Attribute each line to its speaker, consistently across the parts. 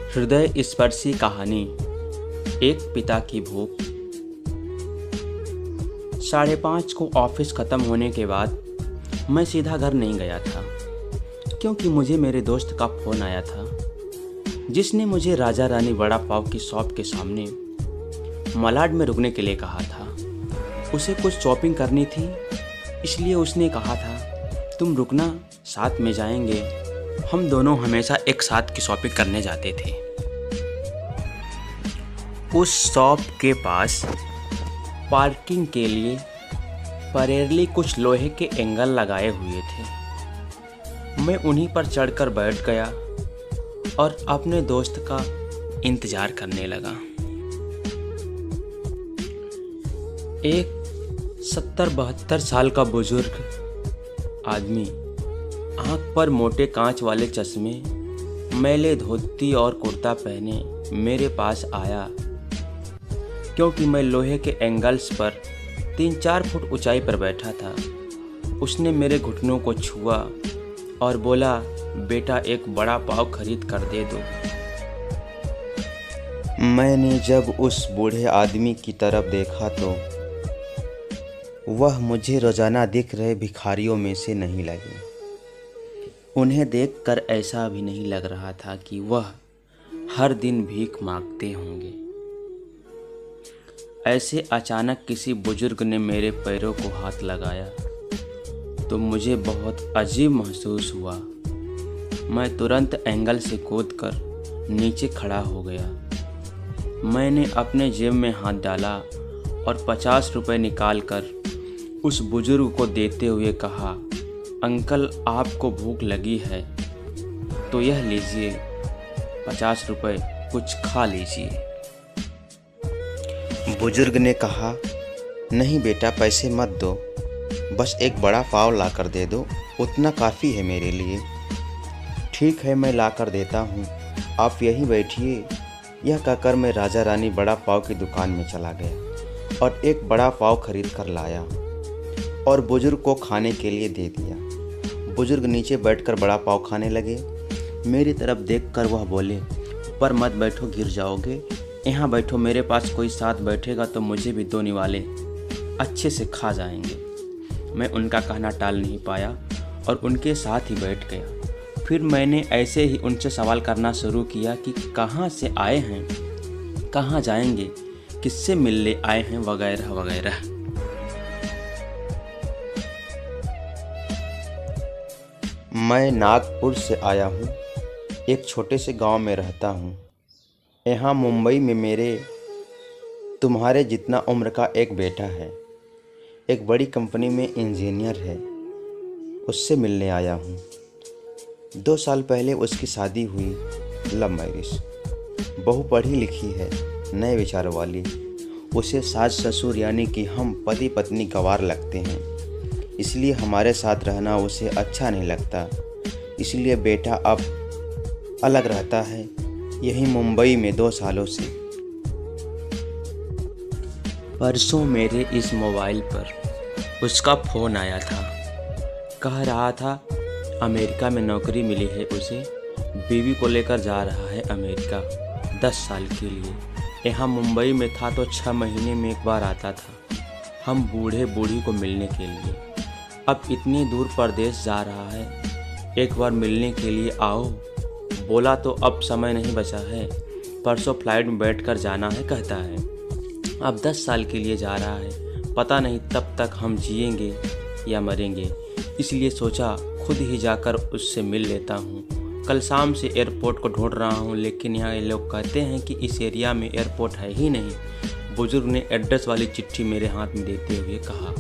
Speaker 1: हृदय स्पर्शी कहानी। एक पिता की भूख। 5:30 को ऑफिस ख़त्म होने के बाद मैं सीधा घर नहीं गया था, क्योंकि मुझे मेरे दोस्त का फ़ोन आया था, जिसने मुझे राजा रानी वड़ा पाव की शॉप के सामने मलाड में रुकने के लिए कहा था। उसे कुछ शॉपिंग करनी थी, इसलिए उसने कहा था, तुम रुकना, साथ में जाएंगे। हम दोनों हमेशा एक साथ की शॉपिंग करने जाते थे। उस शॉप के पास पार्किंग के लिए परेरली कुछ लोहे के एंगल लगाए हुए थे। मैं उन्हीं पर चढ़कर बैठ गया और अपने दोस्त का इंतज़ार करने लगा। एक 70-72 साल का बुजुर्ग आदमी, आँख पर मोटे कांच वाले चश्मे, मैले धोती और कुर्ता पहने मेरे पास आया, क्योंकि मैं लोहे के एंगल्स पर 3-4 फुट ऊंचाई पर बैठा था। उसने मेरे घुटनों को छुआ और बोला, बेटा एक बड़ा पाव खरीद कर दे दो। मैंने जब उस बूढ़े आदमी की तरफ देखा तो वह मुझे रोजाना दिख रहे भिखारियों में से नहीं लगे। उन्हें देखकर ऐसा भी नहीं लग रहा था कि वह हर दिन भीख मांगते होंगे। ऐसे अचानक किसी बुजुर्ग ने मेरे पैरों को हाथ लगाया तो मुझे बहुत अजीब महसूस हुआ। मैं तुरंत एंगल से कूदकर नीचे खड़ा हो गया। मैंने अपने जेब में हाथ डाला और 50 रुपये निकालकर उस बुजुर्ग को देते हुए कहा, अंकल आपको भूख लगी है तो यह लीजिए 50 रुपये, कुछ खा लीजिए। बुजुर्ग ने कहा, नहीं बेटा पैसे मत दो, बस एक बड़ा पाव ला कर दे दो, उतना काफ़ी है मेरे लिए। ठीक है, मैं ला कर देता हूँ, आप यहीं बैठिए। यह कहकर मैं राजा रानी बड़ा पाव की दुकान में चला गया और एक बड़ा पाव खरीद कर लाया और बुजुर्ग को खाने के लिए दे दिया। बुजुर्ग नीचे बैठकर बड़ा पाव खाने लगे। मेरी तरफ देखकर वह बोले, ऊपर मत बैठो, गिर जाओगे, यहाँ बैठो, मेरे पास कोई साथ बैठेगा तो मुझे भी 2 निवाले अच्छे से खा जाएंगे। मैं उनका कहना टाल नहीं पाया और उनके साथ ही बैठ गया। फिर मैंने ऐसे ही उनसे सवाल करना शुरू किया कि कहाँ से आए हैं, कहाँ जाएंगे, किससे मिलने आए हैं, वगैरह वगैरह। मैं नागपुर से आया हूँ, एक छोटे से गांव में रहता हूँ। यहाँ मुंबई में मेरे तुम्हारे जितना उम्र का एक बेटा है, एक बड़ी कंपनी में इंजीनियर है, उससे मिलने आया हूँ। 2 साल पहले उसकी शादी हुई, लव मैरिज। बहू पढ़ी लिखी है, नए विचारों वाली। उसे सास ससुर यानी कि हम पति पत्नी गंवार लगते हैं, इसलिए हमारे साथ रहना उसे अच्छा नहीं लगता। इसलिए बेटा अब अलग रहता है, यहीं मुंबई में 2 सालों से। परसों मेरे इस मोबाइल पर उसका फ़ोन आया था। कह रहा था अमेरिका में नौकरी मिली है उसे, बीवी को लेकर जा रहा है अमेरिका 10 साल के लिए। यहाँ मुंबई में था तो 6 महीने में एक बार आता था, हम बूढ़े बूढ़ी को मिलने के लिए। अब इतनी दूर परदेश जा रहा है, एक बार मिलने के लिए आओ। बोला तो अब समय नहीं बचा है, परसों फ्लाइट में बैठकर जाना है कहता है। अब 10 साल के लिए जा रहा है, पता नहीं तब तक हम जिएंगे या मरेंगे, इसलिए सोचा खुद ही जाकर उससे मिल लेता हूँ। कल शाम से एयरपोर्ट को ढूंढ रहा हूँ, लेकिन यहाँ ये लोग कहते हैं कि इस एरिया में एयरपोर्ट है ही नहीं। बुजुर्ग ने एड्रेस वाली चिट्ठी मेरे हाथ में देते हुए कहा।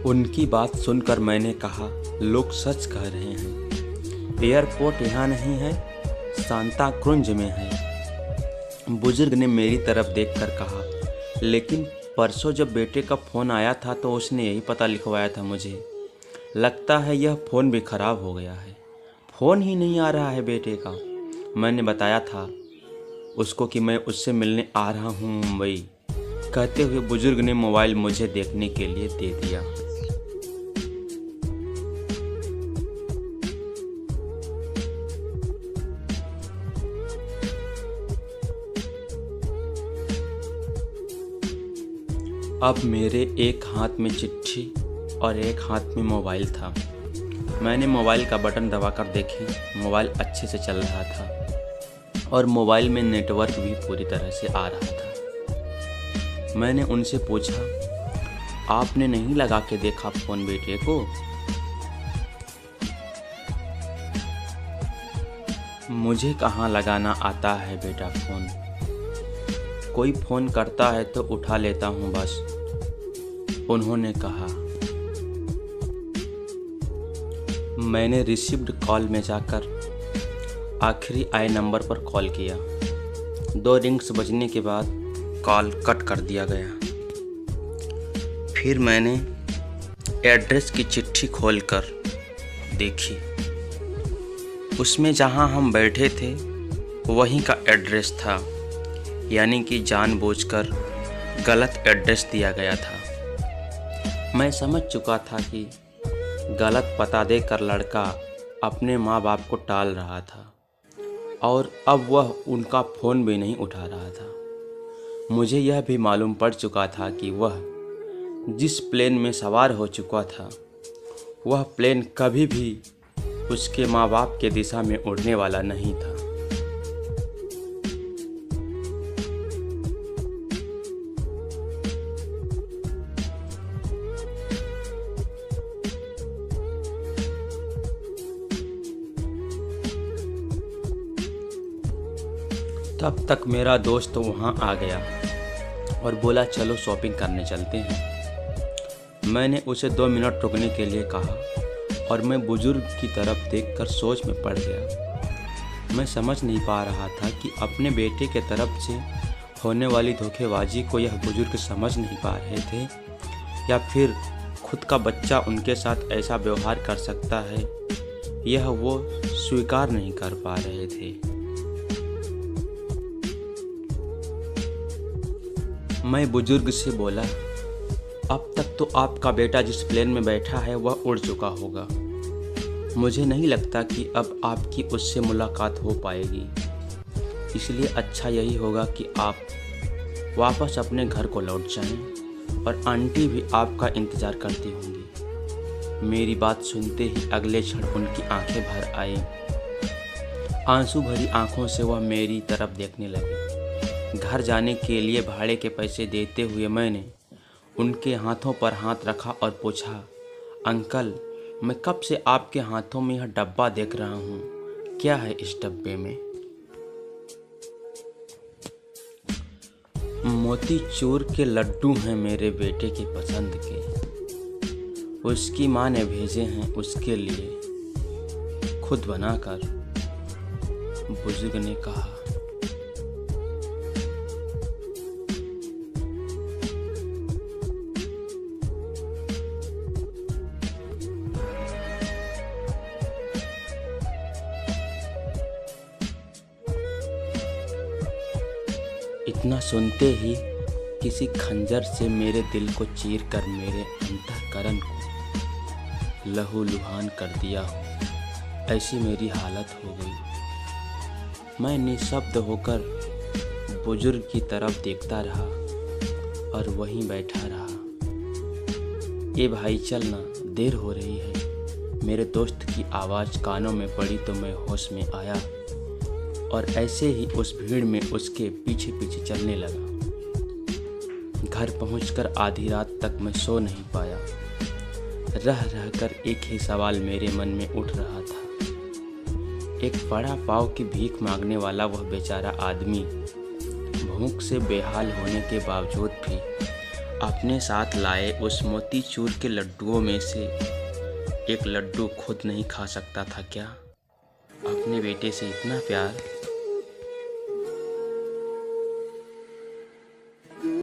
Speaker 1: उनकी बात सुनकर मैंने कहा, लोग सच कह रहे हैं, एयरपोर्ट यहाँ नहीं है, सांता क्रूज में है। बुजुर्ग ने मेरी तरफ देखकर कहा, लेकिन परसों जब बेटे का फ़ोन आया था तो उसने यही पता लिखवाया था मुझे। लगता है यह फ़ोन भी ख़राब हो गया है, फ़ोन ही नहीं आ रहा है बेटे का। मैंने बताया था उसको कि मैं उससे मिलने आ रहा हूँ मुंबई। कहते हुए बुजुर्ग ने मोबाइल मुझे देखने के लिए दे दिया। अब मेरे एक हाथ में चिट्ठी और एक हाथ में मोबाइल था। मैंने मोबाइल का बटन दबाकर देखे, मोबाइल अच्छे से चल रहा था और मोबाइल में नेटवर्क भी पूरी तरह से आ रहा था। मैंने उनसे पूछा, आपने नहीं लगा के देखा फ़ोन बेटे को? मुझे कहाँ लगाना आता है बेटा फ़ोन, कोई फ़ोन करता है तो उठा लेता हूँ बस, उन्होंने कहा। मैंने रिसीव्ड कॉल में जाकर आखिरी आए नंबर पर कॉल किया। 2 रिंग्स बजने के बाद कॉल कट कर दिया गया। फिर मैंने एड्रेस की चिट्ठी खोलकर देखी। उसमें जहां हम बैठे थे वहीं का एड्रेस था, यानी कि जानबूझकर गलत एड्रेस दिया गया था। मैं समझ चुका था कि गलत पता देकर लड़का अपने माँ बाप को टाल रहा था और अब वह उनका फ़ोन भी नहीं उठा रहा था। मुझे यह भी मालूम पड़ चुका था कि वह जिस प्लेन में सवार हो चुका था वह प्लेन कभी भी उसके माँ बाप के दिशा में उड़ने वाला नहीं था। तब तक मेरा दोस्त वहाँ आ गया और बोला, चलो शॉपिंग करने चलते हैं। मैंने उसे 2 मिनट रुकने के लिए कहा और मैं बुजुर्ग की तरफ देखकर सोच में पड़ गया। मैं समझ नहीं पा रहा था कि अपने बेटे के तरफ से होने वाली धोखेबाजी को यह बुजुर्ग समझ नहीं पा रहे थे या फिर खुद का बच्चा उनके साथ ऐसा व्यवहार कर सकता है, यह वो स्वीकार नहीं कर पा रहे थे। मैं बुजुर्ग से बोला, अब तक तो आपका बेटा जिस प्लेन में बैठा है वह उड़ चुका होगा। मुझे नहीं लगता कि अब आपकी उससे मुलाकात हो पाएगी, इसलिए अच्छा यही होगा कि आप वापस अपने घर को लौट जाएं और आंटी भी आपका इंतज़ार करती होंगी। मेरी बात सुनते ही अगले क्षण उनकी आंखें भर आई। आंसू भरी आंखों से वह मेरी तरफ देखने लगे। घर जाने के लिए भाड़े के पैसे देते हुए मैंने उनके हाथों पर हाथ रखा और पूछा, अंकल, मैं कब से आपके हाथों में यह डब्बा देख रहा हूँ, क्या है इस डब्बे में? मोतीचूर के लड्डू हैं मेरे बेटे के पसंद के, उसकी माँ ने भेजे हैं उसके लिए, खुद बनाकर, बुजुर्ग ने कहा। इतना सुनते ही किसी खंजर से मेरे दिल को चीर कर मेरे अंतःकरण को लहूलुहान कर दिया हो, ऐसी मेरी हालत हो गई। मैं निःशब्द होकर बुजुर्ग की तरफ देखता रहा और वहीं बैठा रहा। ए भाई चलना, देर हो रही है। मेरे दोस्त की आवाज़ कानों में पड़ी तो मैं होश में आया और ऐसे ही उस भीड़ में उसके पीछे पीछे चलने लगा। घर पहुंचकर आधी रात तक मैं सो नहीं पाया। रह रहकर एक ही सवाल मेरे मन में उठ रहा था। एक बड़ा पाव की भीख मांगने वाला वह बेचारा आदमी भूख से बेहाल होने के बावजूद भी अपने साथ लाए उस मोतीचूर के लड्डुओं में से एक लड्डू खुद नहीं खा सकता था क्या? अपने बेटे से इतना प्यार